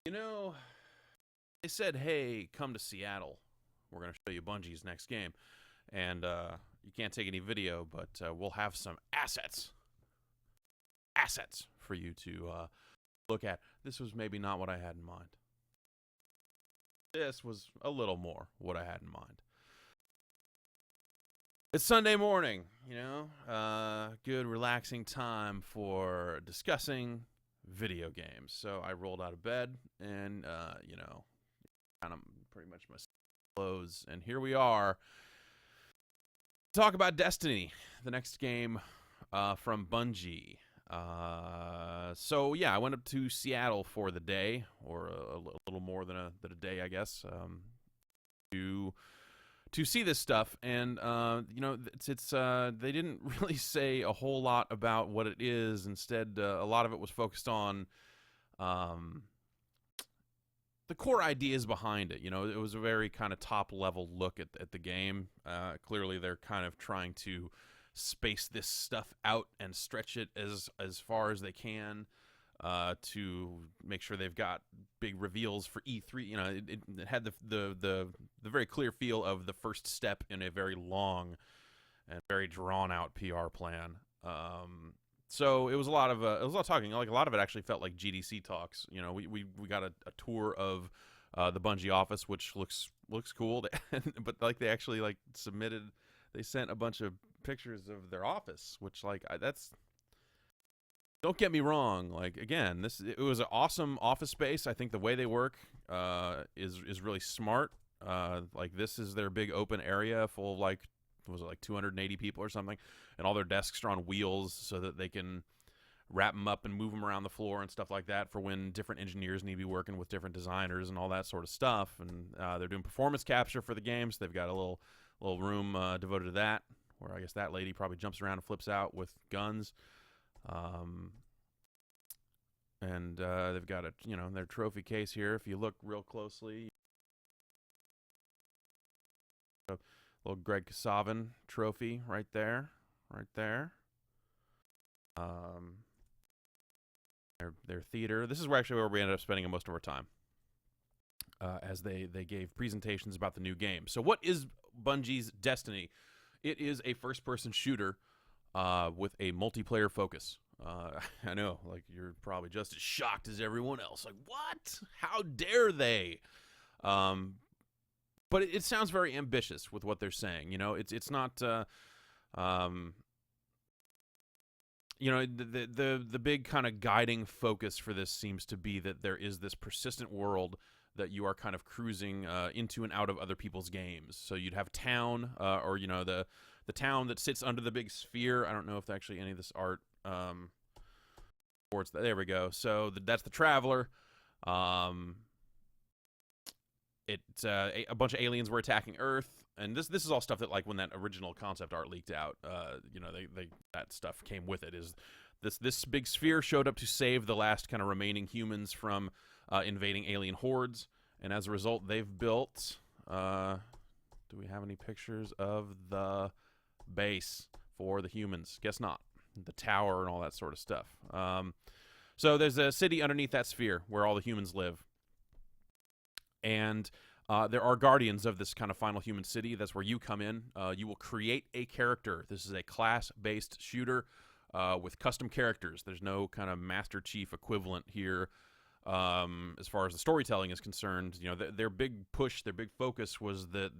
You know, they said, hey, come to Seattle. We're going to show you Bungie's next game. And you can't take any video, but we'll have some assets. Assets for you to look at. This was maybe not what I had in mind. This was a little more what I had in mind. It's Sunday morning, good relaxing time for discussing video games. So I rolled out of bed and, kind of pretty much my clothes. And here we are. Talk about Destiny, the next game from Bungie. So yeah, I went up to Seattle for the day, or a little more than a day, I guess, to see this stuff. And it's they didn't really say a whole lot about what it is. Instead, a lot of it was focused on the core ideas behind it. It was a very kind of top level look at the game. Clearly, they're kind of trying to space this stuff out and stretch it as far as they can to make sure they've got big reveals for E3. It had the very clear feel of the first step in a very long and very drawn out PR plan. So it was a lot of talking. Like, a lot of it actually felt like GDC talks. We got a tour of the Bungie office, which looks cool. But like, they actually they sent a bunch of pictures of their office, which that's, don't get me wrong, again, it was an awesome office space. I think the way they work is really smart. This is their big open area full of 280 people or something, and all their desks are on wheels so that they can wrap them up and move them around the floor and stuff like that for when different engineers need to be working with different designers and all that sort of stuff. And they're doing performance capture for the games. They've got a little room devoted to that, where I guess that lady probably jumps around and flips out with guns. And they've got their trophy case here. If you look real closely, a little Greg Kasavin trophy right there. Their theater. This is where we ended up spending most of our time, as they gave presentations about the new game. So what is Bungie's Destiny? It is a first-person shooter with a multiplayer focus. I know, you're probably just as shocked as everyone else. What? How dare they? But it sounds very ambitious with what they're saying. It's not. The big kind of guiding focus for this seems to be that there is this persistent world that you are kind of cruising into and out of other people's games. So you'd have town, or the town that sits under the big sphere. I don't know if actually any of this art sports. There we go. So that's the Traveler. It's a bunch of aliens were attacking Earth, and this is all stuff that, when that original concept art leaked out, that stuff came with it. Is this big sphere showed up to save the last kind of remaining humans from invading alien hordes, and as a result, they've built. Do we have any pictures of the base for the humans? Guess not. The tower and all that sort of stuff. So there's a city underneath that sphere where all the humans live. And there are guardians of this kind of final human city. That's where you come in. You will create a character. This is a class-based shooter with custom characters. There's no kind of Master Chief equivalent here as far as the storytelling is concerned. Their big push, their big focus was that,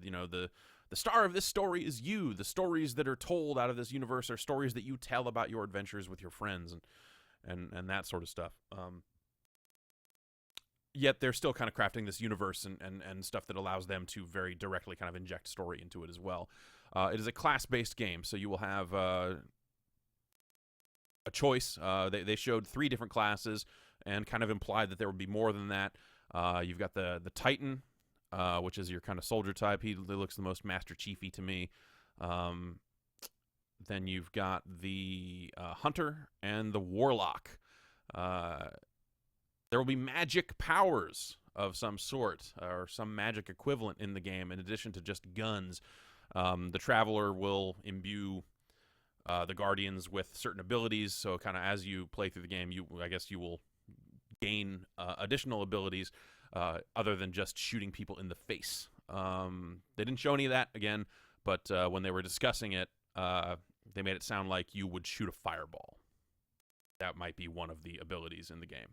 the star of this story is you. The stories that are told out of this universe are stories that you tell about your adventures with your friends and that sort of stuff. Yet they're still kind of crafting this universe and stuff that allows them to very directly kind of inject story into it as well. It is a class-based game, so you will have a choice. They showed 3 different classes and kind of implied that there would be more than that. You've got the Titan, which is your kind of soldier type. He looks the most Master Chiefy to me. Then you've got the Hunter and the Warlock. There will be magic powers of some sort, or some magic equivalent in the game, in addition to just guns. The Traveler will imbue the Guardians with certain abilities, so kind of as you play through the game, I guess you will gain additional abilities other than just shooting people in the face. They didn't show any of that again, but when they were discussing it, they made it sound like you would shoot a fireball. That might be one of the abilities in the game.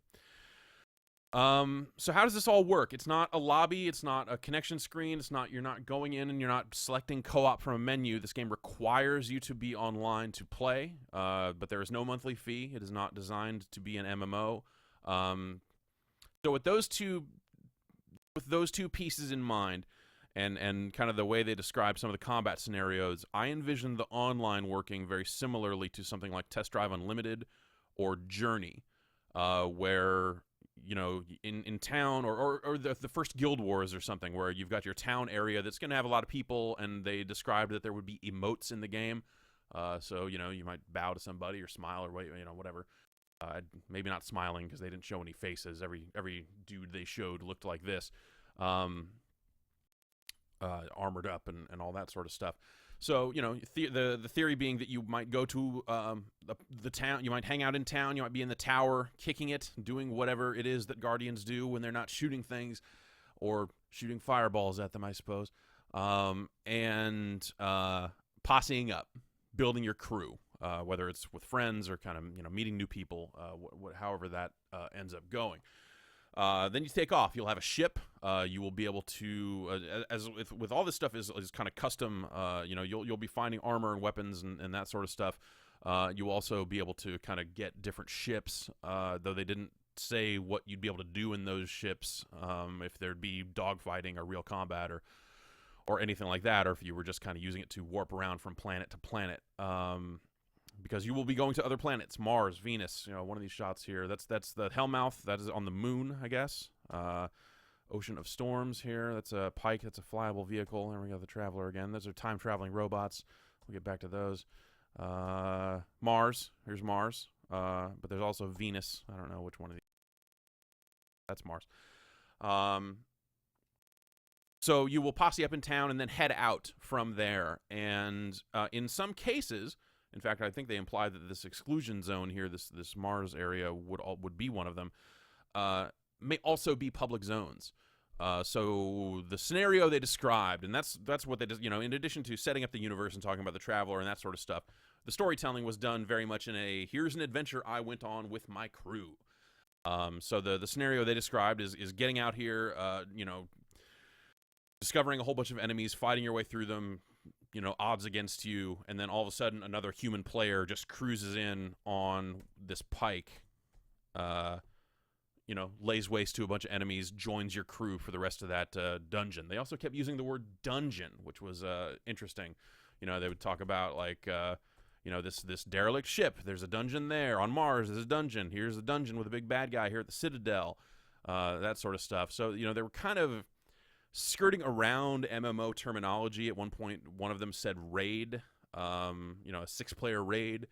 So how does this all work? It's not a lobby. It's not a connection screen. It's not, you're not going in and you're not selecting co-op from a menu. This game requires you to be online to play, but there is no monthly fee. It is not designed to be an MMO. So with those two pieces in mind, and kind of the way they describe some of the combat scenarios, I envision the online working very similarly to something like Test Drive Unlimited or Journey, where, you know, in town, or the first Guild Wars or something, where you've got your town area that's going to have a lot of people, and they described that there would be emotes in the game. So, you know, you might bow to somebody or smile or, you know, whatever. Maybe not smiling because they didn't show any faces. Every dude they showed looked like this. Armored up and all that sort of stuff. So, you know, the theory being that you might go to the town, you might hang out in town, you might be in the tower, kicking it, doing whatever it is that Guardians do when they're not shooting things, or shooting fireballs at them, I suppose, and posseing up, building your crew, whether it's with friends or kind of, you know, meeting new people, however that ends up going. Then you take off. You'll have a ship. You will be able to, as with all this stuff is kind of custom. You know, you'll be finding armor and weapons and that sort of stuff. You'll also be able to kind of get different ships, though they didn't say what you'd be able to do in those ships, if there'd be dogfighting or real combat or anything like that, or if you were just kind of using it to warp around from planet to planet. Because you will be going to other planets, Mars, Venus. You know, one of these shots here. That's the Hellmouth. That is on the moon, I guess. Ocean of Storms here. That's a Pike. That's a flyable vehicle. There we go, the Traveler again. Those are time-traveling robots. We'll get back to those. Mars. Here's Mars. But there's also Venus. I don't know which one of these. That's Mars. So you will posse up in town and then head out from there. And in some cases... In fact, I think they implied that this exclusion zone here, this Mars area, would be one of them. May also be public zones. So the scenario they described, and that's what they just, you know, in addition to setting up the universe and talking about the Traveler and that sort of stuff, the storytelling was done very much in a here's an adventure I went on with my crew. So the scenario they described is getting out here, you know, discovering a whole bunch of enemies, fighting your way through them. You know, odds against you, and then all of a sudden another human player just cruises in on this Pike, you know, lays waste to a bunch of enemies, joins your crew for the rest of that dungeon. They also kept using the word dungeon, which was interesting. You know, they would talk about, like, you know, this derelict ship, there's a dungeon there. On Mars, there's a dungeon. Here's a dungeon with a big bad guy here at the Citadel, that sort of stuff. So, you know, they were kind of skirting around MMO terminology. At one point, one of them said raid, you know, a 6-player raid,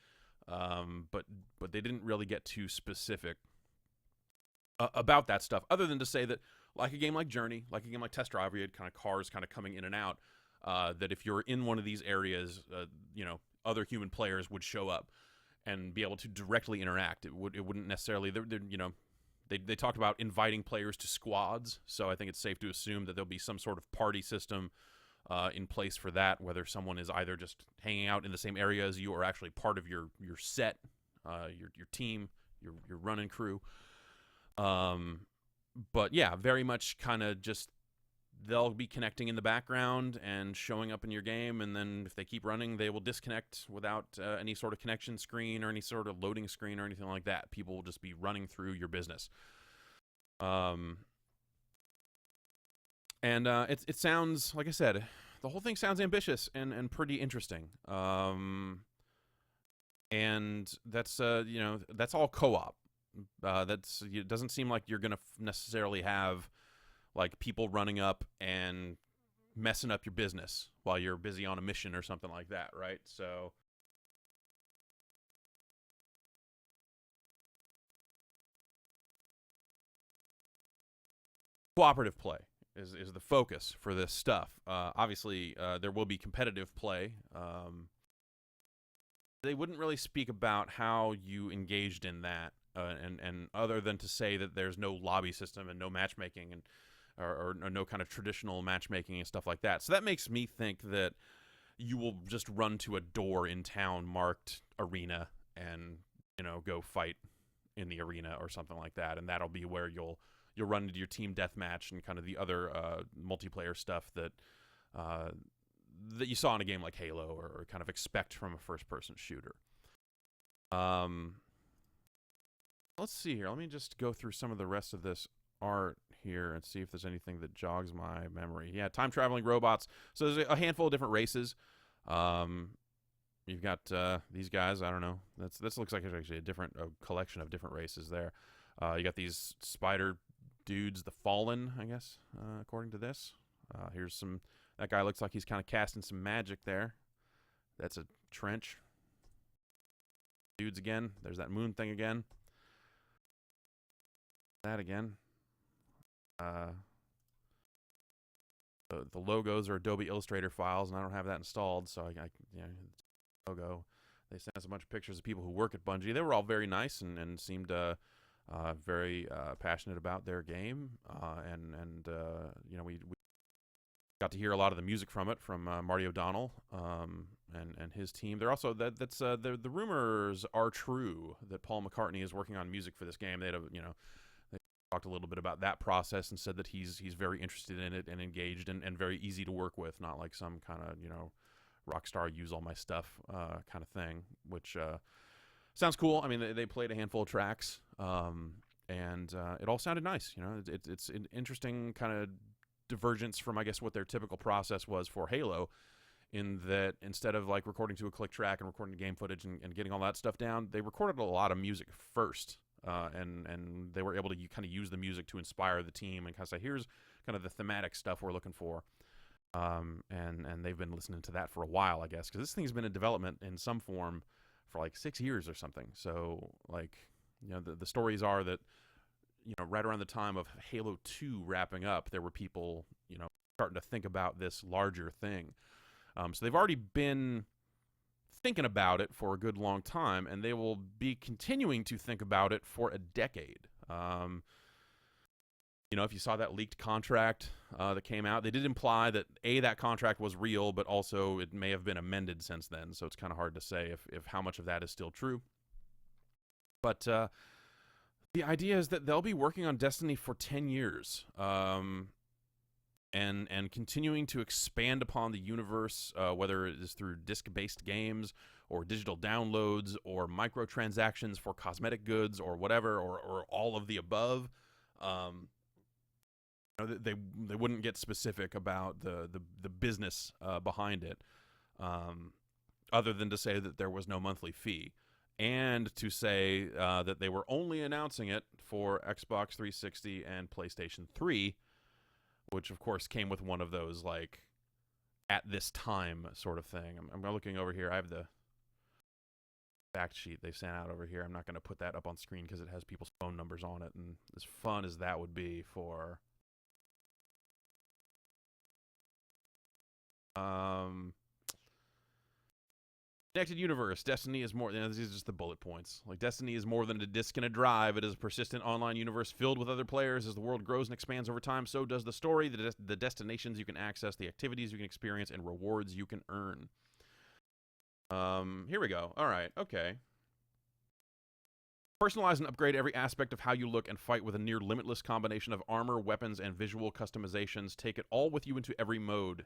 but they didn't really get too specific about that stuff, other than to say that, like a game like Journey, like a game like Test Drive, where you had kind of cars kind of coming in and out, that if you're in one of these areas, you know, other human players would show up and be able to directly interact. It wouldn't necessarily, you know, They talked about inviting players to squads, so I think it's safe to assume that there'll be some sort of party system in place for that, whether someone is either just hanging out in the same area as you or actually part of your set, your team, your running crew. But yeah, very much kind of just they'll be connecting in the background and showing up in your game, and then if they keep running, they will disconnect without any sort of connection screen or any sort of loading screen or anything like that. People will just be running through your business. It sounds, like I said, the whole thing sounds ambitious and pretty interesting. And that's you know, that's all co-op. It doesn't seem like you're gonna necessarily have like people running up and messing up your business while you're busy on a mission or something like that, right? So cooperative play is the focus for this stuff. Obviously, there will be competitive play. They wouldn't really speak about how you engaged in that. and other than to say that there's no lobby system and no matchmaking and or no kind of traditional matchmaking and stuff like that. So that makes me think that you will just run to a door in town marked arena and go fight in the arena or something like that, and that'll be where you'll run into your team deathmatch and kind of the other multiplayer stuff that you saw in a game like Halo or kind of expect from a first-person shooter. Let's see here. Let me just go through some of the rest of this art here and see if there's anything that jogs my memory. Yeah, time-traveling robots. So there's a handful of different races. You've got these guys. I don't know. This looks like it's actually a collection of different races there. You got these spider dudes, the Fallen, I guess, according to this. Here's some. That guy looks like he's kind of casting some magic there. That's a trench. Dudes again. There's that moon thing again. That again. The logos are Adobe Illustrator files, and I don't have that installed, so logo. They sent us a bunch of pictures of people who work at Bungie. They were all very nice and seemed very passionate about their game, and we got to hear a lot of the music from it from Marty O'Donnell and his team. They're also the rumors are true that Paul McCartney is working on music for this game. They talked a little bit about that process and said that he's very interested in it and engaged and very easy to work with, not like some kind of rock star use all my stuff kind of thing, which sounds cool. I mean, they played a handful of tracks, and it all sounded nice. It's an interesting kind of divergence from, I guess, what their typical process was for Halo, in that instead of like recording to a click track and recording game footage and getting all that stuff down, they recorded a lot of music first. And they were able to kind of use the music to inspire the team and kind of say, here's kind of the thematic stuff we're looking for. And they've been listening to that for a while, I guess, because this thing's been in development in some form for like 6 years or something. So like, the stories are that, right around the time of Halo 2 wrapping up, there were people, starting to think about this larger thing. So they've already been thinking about it for a good long time, and they will be continuing to think about it for a decade. If you saw that leaked contract that came out, they did imply that that contract was real, but also it may have been amended since then, so it's kind of hard to say if how much of that is still true. But the idea is that they'll be working on Destiny for 10 years. And continuing to expand upon the universe, whether it is through disc-based games or digital downloads or microtransactions for cosmetic goods or whatever, or all of the above. They wouldn't get specific about the business behind it, other than to say that there was no monthly fee, and to say that they were only announcing it for Xbox 360 and PlayStation 3. Which, of course, came with one of those, like, at this time sort of thing. I'm looking over here. I have the fact sheet they sent out over here. I'm not going to put that up on screen because it has people's phone numbers on it. And as fun as that would be for... Connected universe. Destiny is more... these are just the bullet points. Like, Destiny is more than a disc and a drive. It is a persistent online universe filled with other players. As the world grows and expands over time, so does the story, the destinations you can access, the activities you can experience, and rewards you can earn. Here we go. All right. Okay. Personalize and upgrade every aspect of how you look and fight with a near limitless combination of armor, weapons, and visual customizations. Take it all with you into every mode.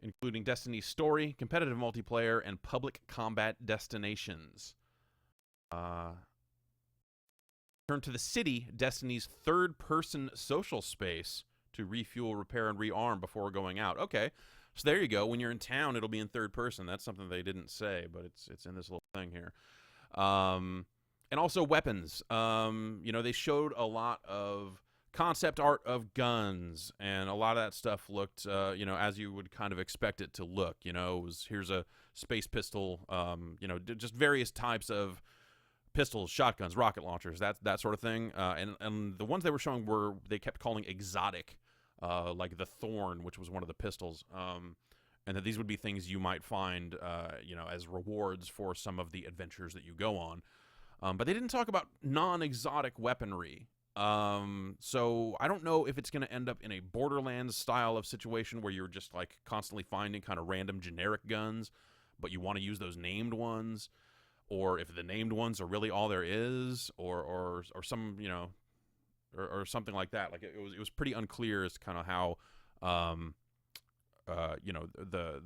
Including Destiny's story, competitive multiplayer, and public combat destinations. Turn to the city, Destiny's third-person social space, to refuel, repair, and rearm before going out. Okay, so there you go. When you're in town, it'll be in third person. That's something they didn't say, but it's in this little thing here. And also weapons. They showed a lot of concept art of guns, and a lot of that stuff looked, as you would kind of expect it to look. Here's a space pistol, just various types of pistols, shotguns, rocket launchers, that sort of thing. And the ones they were showing they kept calling exotic, like the Thorn, which was one of the pistols. And that these would be things you might find, as rewards for some of the adventures that you go on. But they didn't talk about non-exotic weaponry. So I don't know if it's going to end up in a Borderlands style of situation where you're just like constantly finding kind of random generic guns, but you want to use those named ones, or if the named ones are really all there is, or some, you know, or something like that. Like it was pretty unclear as to kind of how, you know, the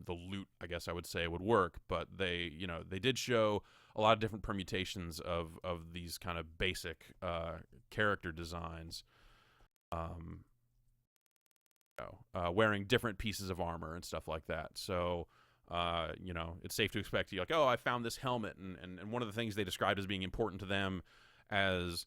loot, I guess I would say, would work. But they, you know, they did show a lot of different permutations of these kind of basic character designs, wearing different pieces of armor and stuff like that. So, you know, it's safe to expect you like, oh, I found this helmet, and one of the things they described as being important to them as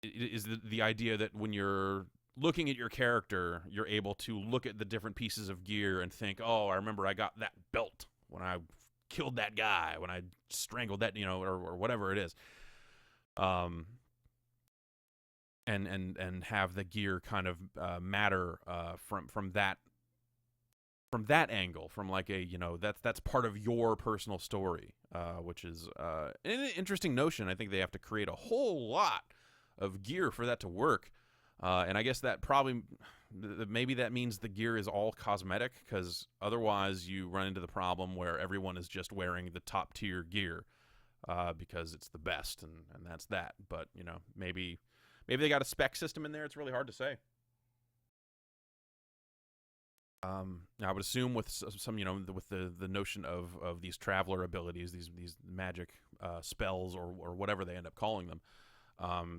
is the idea that when you're looking at your character, you're able to look at the different pieces of gear and think, oh, I remember I got that belt when I killed that guy, when I strangled that, you know, or whatever it is. And have the gear kind of matter from that angle, from like a, you know, that's part of your personal story, which is an interesting notion. I think they have to create a whole lot of gear for that to work, and I guess that probably maybe that means the gear is all cosmetic, because otherwise you run into the problem where everyone is just wearing the top tier gear because it's the best, and that's that. But, you know, maybe they got a spec system in there. It's really hard to say. I would assume with some, you know, with the notion of these traveler abilities, these magic spells or whatever they end up calling them,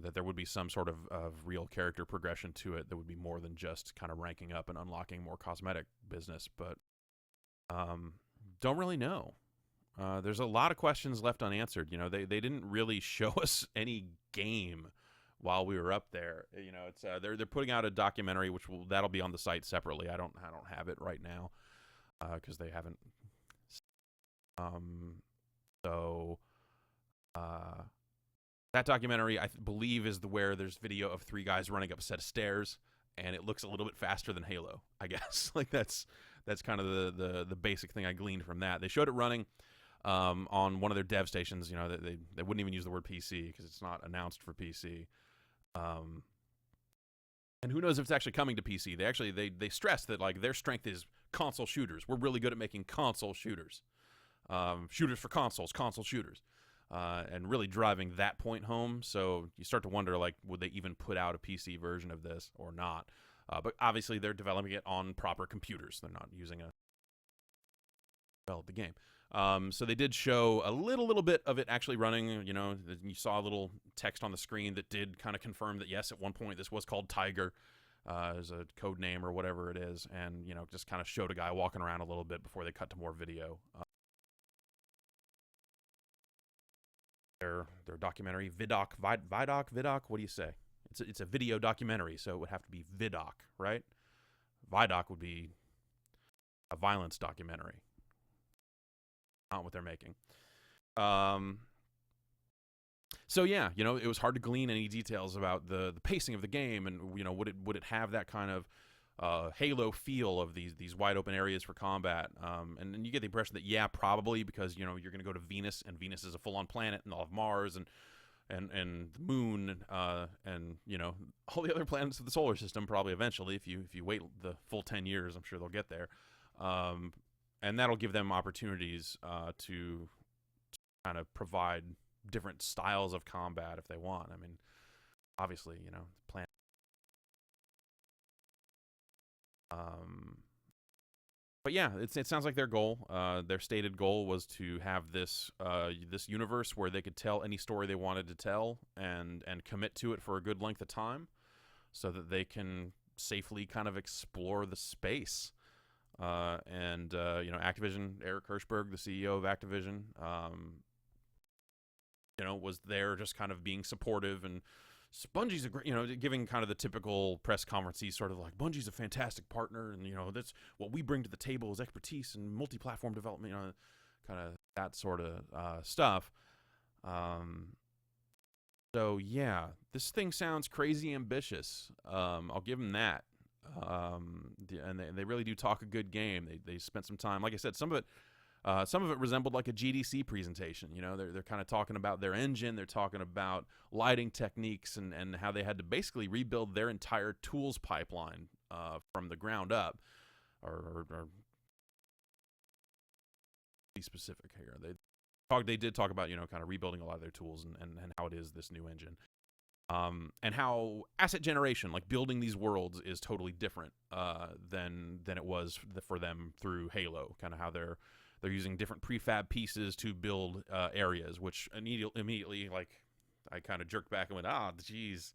that there would be some sort of real character progression to it that would be more than just kind of ranking up and unlocking more cosmetic business. But don't really know. There's a lot of questions left unanswered. You know, they didn't really show us any game while we were up there. You know, it's they're putting out a documentary that'll be on the site separately. I don't have it right now because they haven't. So that documentary, I believe, is where there's video of 3 guys running up a set of stairs, and it looks a little bit faster than Halo, I guess. Like that's kind of the basic thing I gleaned from that. They showed it running on one of their dev stations. You know, they wouldn't even use the word PC because it's not announced for PC. And who knows if it's actually coming to PC. They stress that like their strength is console shooters. We're really good at making console shooters. Shooters for consoles, console shooters. And really driving that point home. So you start to wonder, like, would they even put out a PC version of this or not? But obviously they're developing it on proper computers. They're not using develop the game. So they did show a little bit of it actually running. You know, you saw a little text on the screen that did kind of confirm that, yes, at one point this was called Tiger, as a code name or whatever it is. And, you know, just kind of showed a guy walking around a little bit before they cut to more video. Their documentary, Vidoc, what do you say? It's a video documentary, so it would have to be Vidoc, right? Vidoc would be a violence documentary. Not what they're making. So yeah, you know, it was hard to glean any details about the pacing of the game, and, you know, would it have that kind of Halo feel of these wide open areas for combat, and you get the impression that, yeah, probably, because, you know, you're going to go to Venus, and Venus is a full-on planet, and they'll have Mars and the Moon, and, you know, all the other planets of the solar system probably eventually. If you wait the full 10 years, I'm sure they'll get there, and that'll give them opportunities to kind of provide different styles of combat if they want. I mean, obviously, you know, planet. But yeah, it sounds like their goal, their stated goal, was to have this universe where they could tell any story they wanted to tell and commit to it for a good length of time, so that they can safely kind of explore the space. And you know, Activision, Eric Hirschberg, the CEO of Activision, you know, was there just kind of being supportive, and Bungie's a great, you know, giving kind of the typical press conference-y sort of like, Bungie's a fantastic partner, and, you know, that's what we bring to the table is expertise and multi-platform development, you know, kind of that sort of stuff. So yeah, this thing sounds crazy ambitious. I'll give them that. And they really do talk a good game. They spent some time, like I said, some of it Some of it resembled like a GDC presentation. You know, they're kind of talking about their engine. They're talking about lighting techniques and how they had to basically rebuild their entire tools pipeline from the ground up. Or be specific here. They did talk about, you know, kind of rebuilding a lot of their tools and how it is this new engine. And how asset generation, like building these worlds, is totally different than it was for them through Halo. Kind of how they're using different prefab pieces to build areas, which immediately, like, I kind of jerked back and went, geez,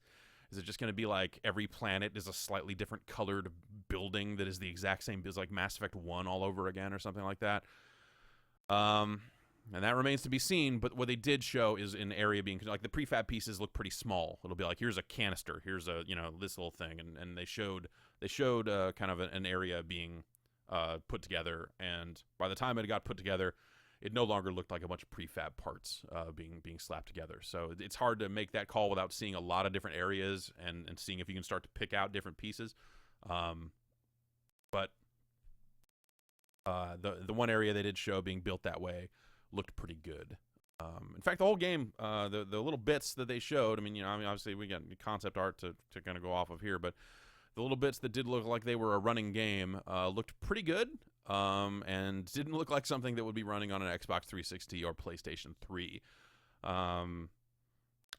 is it just going to be like every planet is a slightly different colored building that is the exact same as like Mass Effect 1 all over again or something like that? And that remains to be seen, but what they did show is an area being, like, the prefab pieces look pretty small. It'll be like, here's a canister, here's a, you know, this little thing, and they showed kind of an area being put together, and by the time it got put together, it no longer looked like a bunch of prefab parts being slapped together. So it's hard to make that call without seeing a lot of different areas and seeing if you can start to pick out different pieces. But the one area they did show being built that way looked pretty good. In fact, the whole game, the little bits that they showed, I mean, obviously we got concept art to kind of go off of here, but the little bits that did look like they were a running game looked pretty good, and didn't look like something that would be running on an Xbox 360 or PlayStation 3. I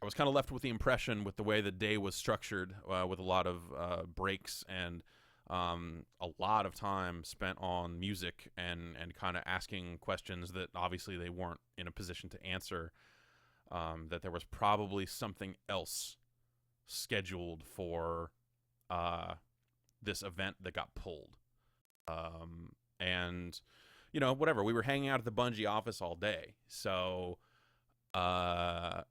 was kind of left with the impression, with the way the day was structured, with a lot of breaks and a lot of time spent on music and kind of asking questions that obviously they weren't in a position to answer, that there was probably something else scheduled for this event that got pulled. And, you know, whatever. We were hanging out at the Bungie office all day. So I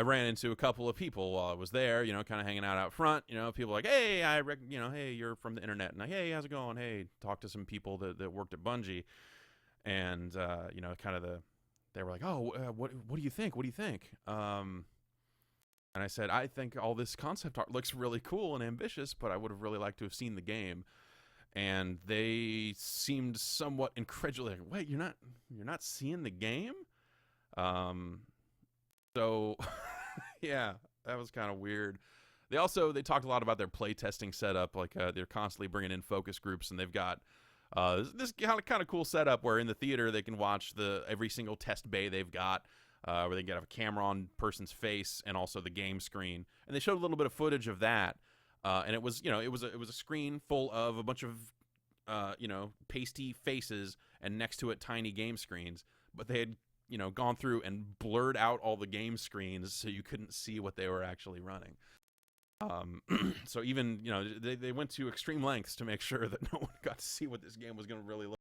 ran into a couple of people while I was there, you know, kind of hanging out front. You know, people like, hey, hey, you're from the internet. And like, hey, how's it going? Hey, talk to some people that worked at Bungie. And, you know, kind of they were like, oh, what do you think? What do you think? And I said, I think all this concept art looks really cool and ambitious, but I would have really liked to have seen the game. And they seemed somewhat incredulous. Like, wait, you're not seeing the game? So, yeah, that was kind of weird. They talked a lot about their playtesting setup. Like, they're constantly bringing in focus groups, and they've got this kind of cool setup where in the theater they can watch every single test bay they've got, where they can have a camera on person's face and also the game screen. And they showed a little bit of footage of that, and it was a screen full of a bunch of pasty faces, and next to it tiny game screens. But they had gone through and blurred out all the game screens so you couldn't see what they were actually running. So even, they went to extreme lengths to make sure that no one got to see what this game was going to really look like.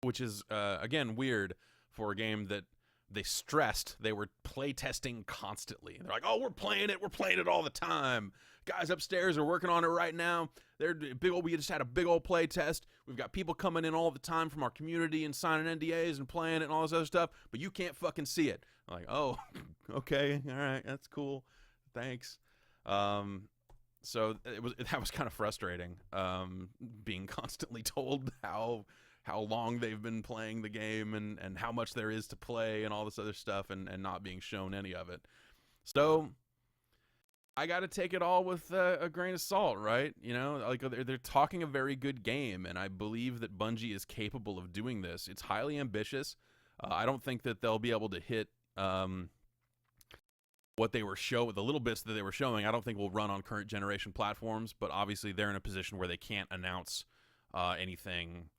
Which is, again, weird for a game that they stressed they were playtesting constantly. They're like, oh, we're playing it all the time. Guys upstairs are working on it right now. We just had a big old play test. We've got people coming in all the time from our community and signing NDAs and playing it and all this other stuff, but you can't fucking see it. I'm like, oh, okay, all right, that's cool, thanks. So that was kind of frustrating, being constantly told how long they've been playing the game and how much there is to play and all this other stuff, and not being shown any of it. So I got to take it all with a grain of salt, right? Like they're talking a very good game, and I believe that Bungie is capable of doing this. It's highly ambitious. I don't think that they'll be able to hit what they were the little bits that they were showing. I don't think will run on current generation platforms, but obviously they're in a position where they can't announce anything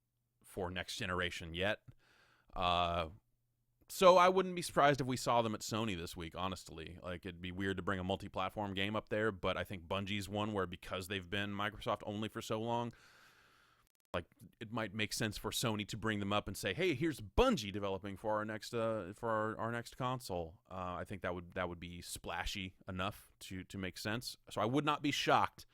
for next generation yet. So I wouldn't be surprised if we saw them at Sony this week, honestly. Like, it'd be weird to bring a multi-platform game up there, but I think Bungie's one where, because they've been Microsoft only for so long, like, it might make sense for Sony to bring them up and say, hey, here's Bungie developing for our next our next console. I think that would be splashy enough to make sense. So I would not be shocked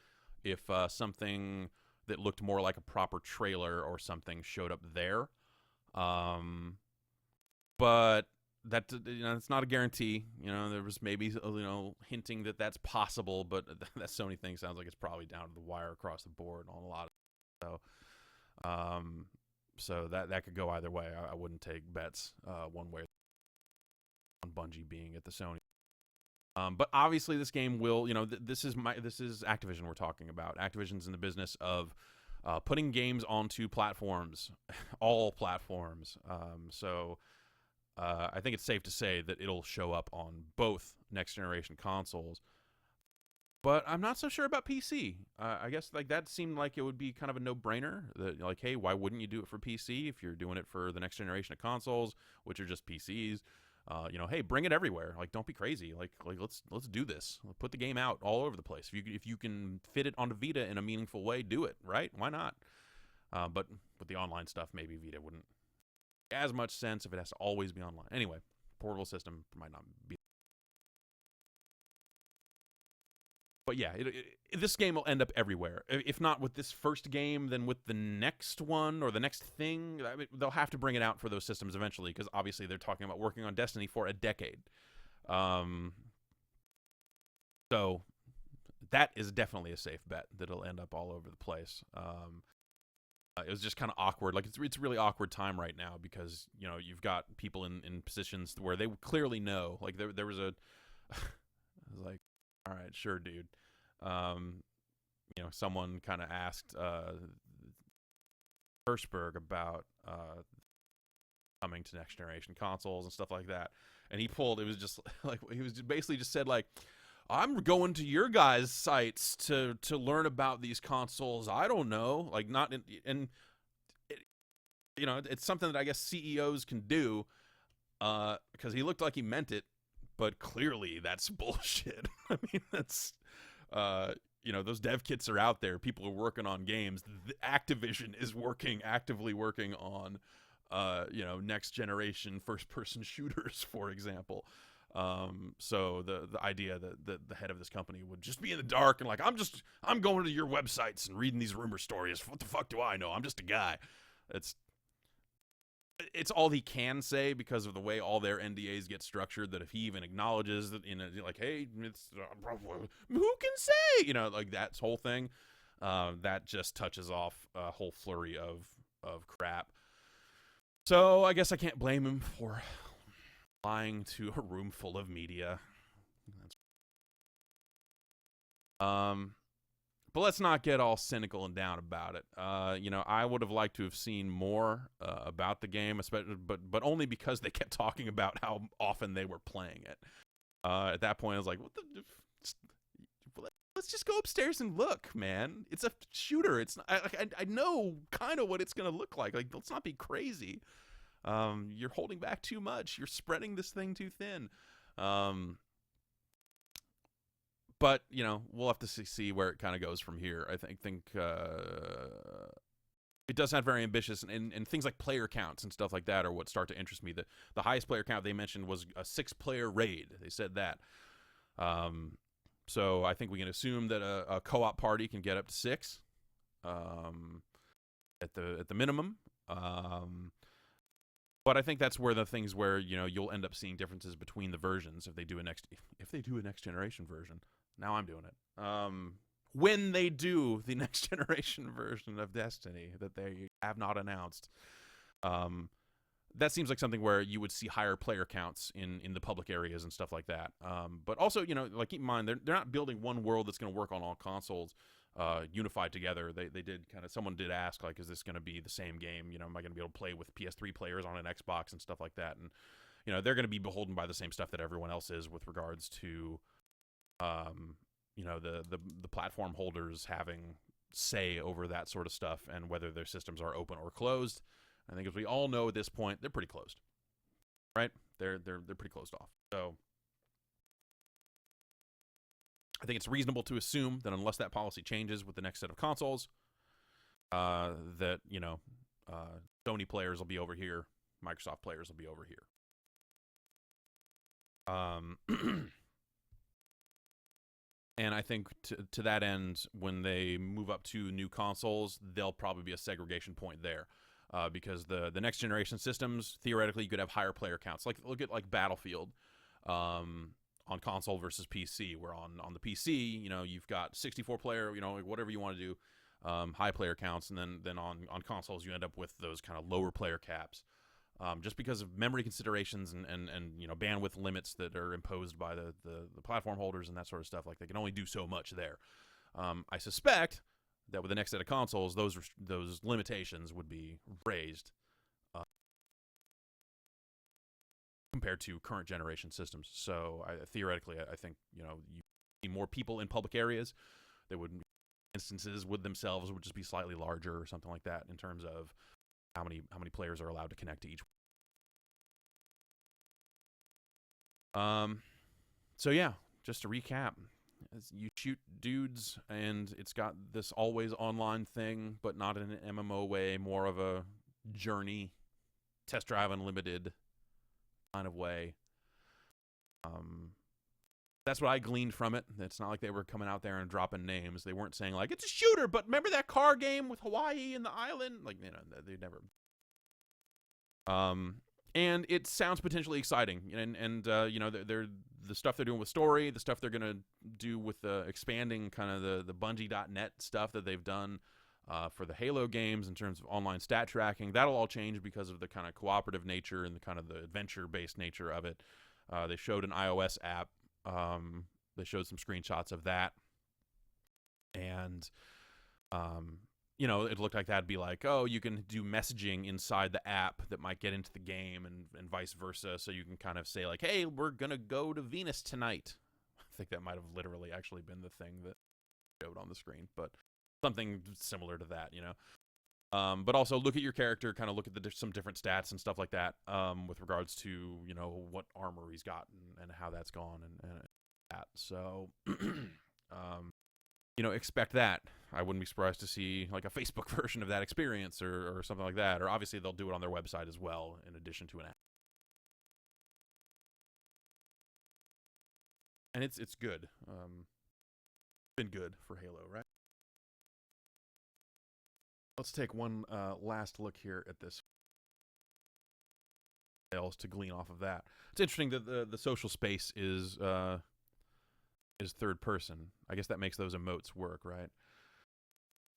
if something that looked more like a proper trailer or something showed up there. But that, it's not a guarantee. There was maybe, hinting that that's possible, but that Sony thing sounds like it's probably down to the wire across the board on a lot of So, so that could go either way. I wouldn't take bets one way on Bungie being at the Sony. But obviously, this game will, this is Activision we're talking about. Activision's in the business of putting games onto platforms, all platforms. So I think it's safe to say that it'll show up on both next generation consoles. But I'm not so sure about PC. I guess like that seemed like it would be kind of a no-brainer. That like, hey, why wouldn't you do it for PC if you're doing it for the next generation of consoles, which are just PCs? Hey, bring it everywhere. Like, don't be crazy. Like let's do this. Put the game out all over the place. If you can fit it onto Vita in a meaningful way, do it. Right? Why not? But with the online stuff, maybe Vita wouldn't as much sense if it has to always be online. Anyway, portable system might not be. But yeah, this game will end up everywhere. If not with this first game, then with the next one or the next thing. I mean, they'll have to bring it out for those systems eventually, because obviously they're talking about working on Destiny for a decade. So that is definitely a safe bet that it'll end up all over the place. It was just kind of awkward. Like it's a really awkward time right now because you've got people in positions where they clearly know. Like there was a, I was like, all right, sure, dude. Someone kind of asked Hirschberg about coming to next generation consoles and stuff like that, and he pulled. It was just like he was basically just said like, I'm going to your guys' sites to learn about these consoles. I don't know, like not in it's something that I guess CEOs can do, because he looked like he meant it. But clearly that's bullshit. I mean, that's, those dev kits are out there. People are working on games. Activision is actively working on, next generation first person shooters, for example. So the idea that the head of this company would just be in the dark and like, I'm going to your websites and reading these rumor stories. What the fuck do I know? I'm just a guy. It's all he can say because of the way all their NDAs get structured, that if he even acknowledges that, like, hey, it's who can say, like that whole thing, that just touches off a whole flurry of crap. So I guess I can't blame him for lying to a room full of media. But let's not get all cynical and down about it. I would have liked to have seen more about the game, especially, but only because they kept talking about how often they were playing it. At that point, I was like, "What the? Let's just go upstairs and look, man. It's a shooter. It's I know kind of what it's gonna look like. Like, let's not be crazy. You're holding back too much. You're spreading this thing too thin." But, we'll have to see where it kind of goes from here. I think it does sound very ambitious, and things like player counts and stuff like that are what start to interest me. The highest player count they mentioned was a 6-player raid. They said that. So I think we can assume that a co-op party can get up to 6 at the minimum. But I think that's where the things where you'll end up seeing differences between the versions if they do a next generation version. Now I'm doing it. When they do the next generation version of Destiny that they have not announced, that seems like something where you would see higher player counts in the public areas and stuff like that. But also, like keep in mind they're not building one world that's going to work on all consoles unified together. They did someone did ask like, is this going to be the same game? Am I going to be able to play with PS3 players on an Xbox and stuff like that? And they're going to be beholden by the same stuff that everyone else is with regards to the platform holders having say over that sort of stuff and whether their systems are open or closed. I think as we all know at this point, they're pretty closed, right? They're pretty closed off. So I think it's reasonable to assume that unless that policy changes with the next set of consoles, that Sony players will be over here, Microsoft players will be over here. And I think to that end, when they move up to new consoles, there'll probably be a segregation point there. Because the next generation systems, theoretically, you could have higher player counts. Like look at like Battlefield on console versus PC, where on the PC, you've got 64 player, like whatever you want to do. high player counts, and then on consoles you end up with those kind of lower player caps, just because of memory considerations and you know, bandwidth limits that are imposed by the platform holders and that sort of stuff. Like, they can only do so much there. I suspect that with the next set of consoles, those limitations would be raised compared to current generation systems. So theoretically, I think, you know, you see more people in public areas. They would instances with themselves would just be slightly larger or something like that in terms of how many players are allowed to connect to each. So yeah, just to recap, you shoot dudes, and it's got this always online thing, but not in an MMO way, more of a journey, test drive unlimited kind of way. That's what I gleaned from it. It's not like they were coming out there and dropping names. They weren't saying like, it's a shooter, but remember that car game with Hawaii and the island? Like, you know, they never. And it sounds potentially exciting, and you know, they're the stuff they're doing with story, the stuff they're gonna do with expanding kind of the Bungie.net stuff that they've done for the Halo games in terms of online stat tracking. That'll all change because of the kind of cooperative nature and the kind of the adventure-based nature of it. They showed an iOS app. They showed some screenshots of that, and you know, it looked like that'd be like, oh, you can do messaging inside the app that might get into the game, and vice versa. So you can kind of say like, hey, we're gonna go to Venus tonight. I think that might have literally actually been the thing that showed on the screen, but something similar to that, you know. But also look at your character, kind of look at some different stats and stuff like that, with regards to, you know, what armor he's got and how that's gone and that. So, you know, expect that. I wouldn't be surprised to see like a Facebook version of that experience or something like that. Or obviously they'll do it on their website as well, in addition to an app. And it's good. Been good for Halo, right? Let's take one last look here at this else to glean off of that. It's interesting that the social space is third person. I guess that makes those emotes work, right?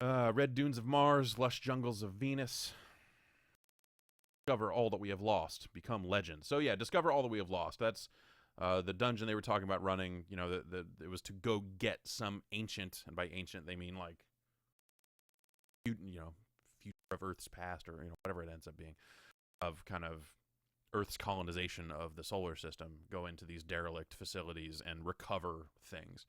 Red dunes of Mars, lush jungles of Venus. Discover all that we have lost. Become legend. So yeah, discover all that we have lost. That's the dungeon they were talking about running. You know, it was to go get some ancient, and by ancient they mean like, you know, future of Earth's past, or, you know, whatever it ends up being, of kind of Earth's colonization of the solar system. Go into these derelict facilities and recover things.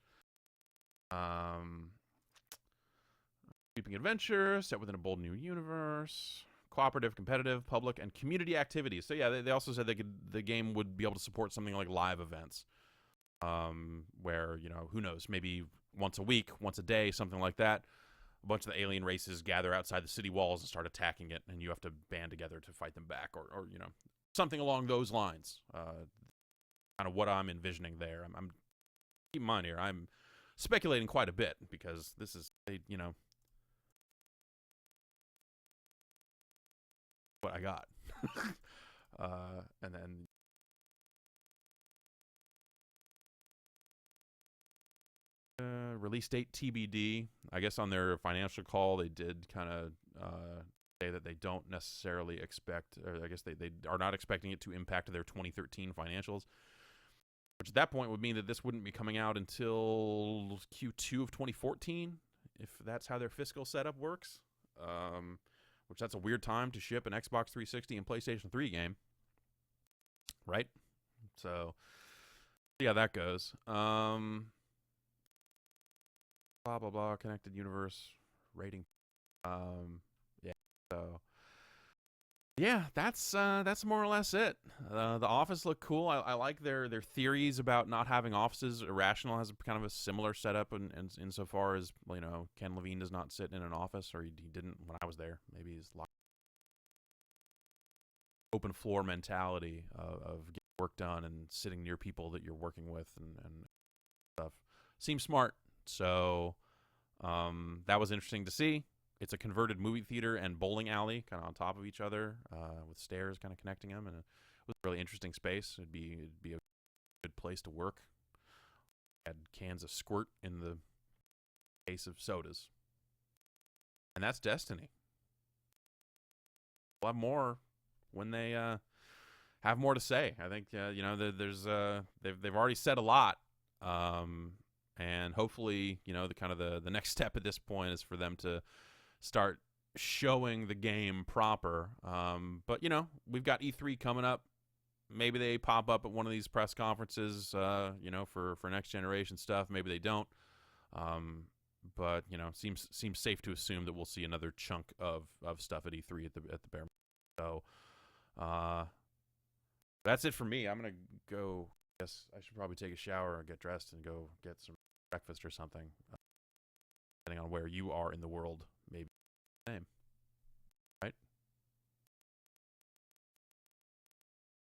Sweeping adventure set within a bold new universe. Cooperative, competitive, public, and community activities. So yeah, they also said the game would be able to support something like live events, where, you know, who knows, maybe once a week, once a day, something like that. A bunch of the alien races gather outside the city walls and start attacking it, and you have to band together to fight them back, or you know, something along those lines. Kind of what I'm envisioning there. I'm keep in mind here, I'm speculating quite a bit because this is, you know, what I got. And then release date TBD. I guess on their financial call they did kind of say that they don't necessarily expect, or I guess they are not expecting it to impact their 2013 financials, which at that point would mean that this wouldn't be coming out until Q2 of 2014, if that's how their fiscal setup works. Which that's a weird time to ship an Xbox 360 and PlayStation 3 game, right? So, yeah, that goes. Blah blah blah. Connected universe rating. Yeah. So, yeah, that's more or less it. The office looked cool. I like their theories about not having offices. Irrational has kind of a similar setup, and insofar as, you know, Ken Levine does not sit in an office, or he didn't when I was there. Maybe he's open floor mentality of getting work done and sitting near people that you're working with and stuff. Seems smart. So that was interesting to see. It's a converted movie theater and bowling alley kind of on top of each other, with stairs kind of connecting them, and it was a really interesting space. It'd be a good place to work. Had cans of squirt in the case of sodas. and that's Destiny. We'll have more when they have more to say. I think there's they've already said a lot, and hopefully the kind of the next step at this point is for them to start showing the game proper. But we've got E3 coming up. Maybe they pop up at one of these press conferences, for next generation stuff. Maybe they don't. But seems safe to assume that we'll see another chunk of stuff at E3 at the bare. So, that's it for me. I'm gonna go. Guess I should probably take a shower and get dressed and go get some breakfast or something. Depending on where you are in the world, maybe same.